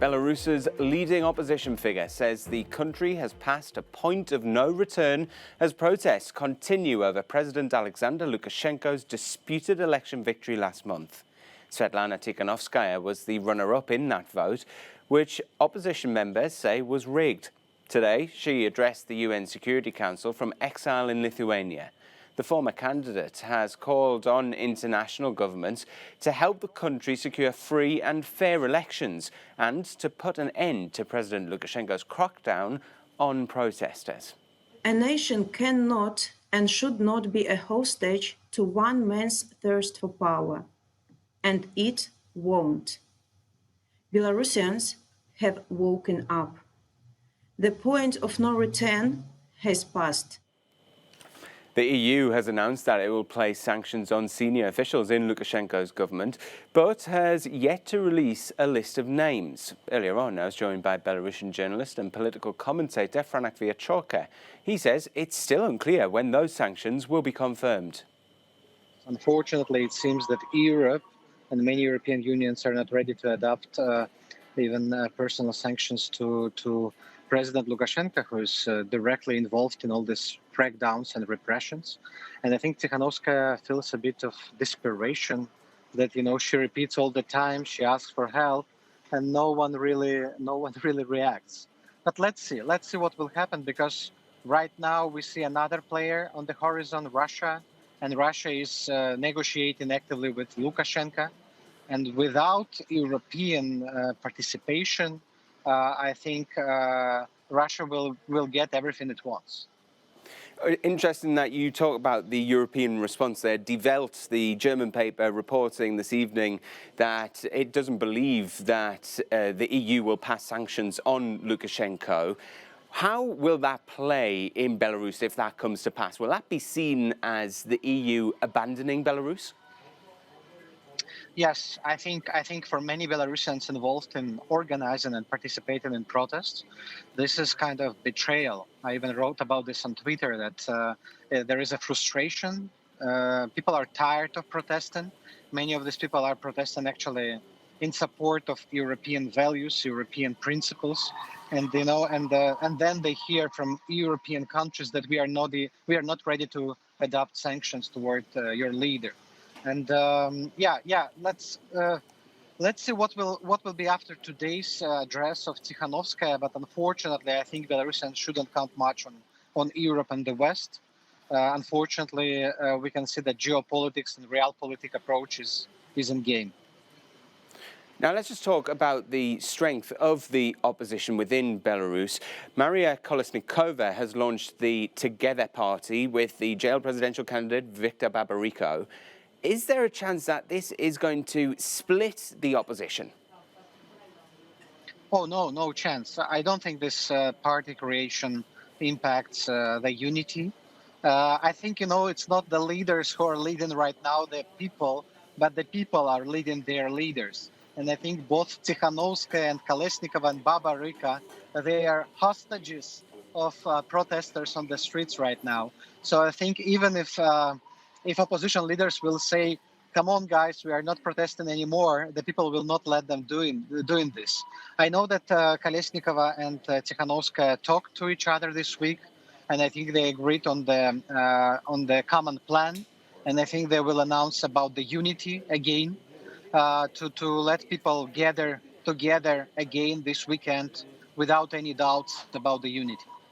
Belarus's leading opposition figure says the country has passed a point of no return as protests continue over President Alexander Lukashenko's disputed election victory last month. Sviatlana Tsikhanouskaya was the runner-up in that vote, which opposition members say was rigged. Today, she addressed the UN Security Council from exile in Lithuania. The former candidate has called on international governments to help the country secure free and fair elections and to put an end to President Lukashenko's crackdown on protesters. A nation cannot and should not be a hostage to one man's thirst for power. And it won't. Belarusians have woken up. The point of no return has passed. The EU has announced that it will place sanctions on senior officials in Lukashenko's government, but has yet to release a list of names. Earlier on, I was joined by Belarusian journalist and political commentator Franek Viachorka. He says it's still unclear when those sanctions will be confirmed. Unfortunately, it seems that Europe and many European unions are not ready to adopt even personal sanctions to President Lukashenko, who is directly involved in all these crackdowns and repressions. And I think Tsikhanouskaya feels a bit of desperation that, she repeats all the time, she asks for help, and no one really reacts. But let's see what will happen, because right now we see another player on the horizon, Russia, and Russia is negotiating actively with Lukashenko. And without European participation, I think Russia will get everything it wants. Interesting that you talk about the European response there. Die Welt, the German paper, reporting this evening that it doesn't believe that the EU will pass sanctions on Lukashenko. How will that play in Belarus if that comes to pass? Will that be seen as the EU abandoning Belarus? Yes, I think for many Belarusians involved in organizing and participating in protests, this is kind of betrayal. I even wrote about this on Twitter, that there is a frustration. People are tired of protesting. Many of these people are protesting actually in support of European values, European principles, and then they hear from European countries that we are not ready to adopt sanctions toward your leader. And let's see what will be after today's address of Tsikhanouskaya. But unfortunately, I think Belarusians shouldn't count much on Europe and the West. Unfortunately, we can see that geopolitics and realpolitik approach is in game. Now let's just talk about the strength of the opposition within Belarus. Maria Kolesnikova has launched the Together Party with the jailed presidential candidate Viktor Babariko. Is there a chance that this is going to split the opposition? Oh, no chance. I don't think this party creation impacts the unity. I think, it's not the leaders who are leading right now, the people, but the people are leading their leaders. And I think both Tsikhanouskaya and Kolesnikova and Babarika, they are hostages of protesters on the streets right now. So I think even if opposition leaders will say, come on, guys, we are not protesting anymore, the people will not let them doing this. I know that Kolesnikova and Tsikhanouskaya talked to each other this week, and I think they agreed on the common plan. And I think they will announce about the unity again, to let people gather together again this weekend without any doubts about the unity.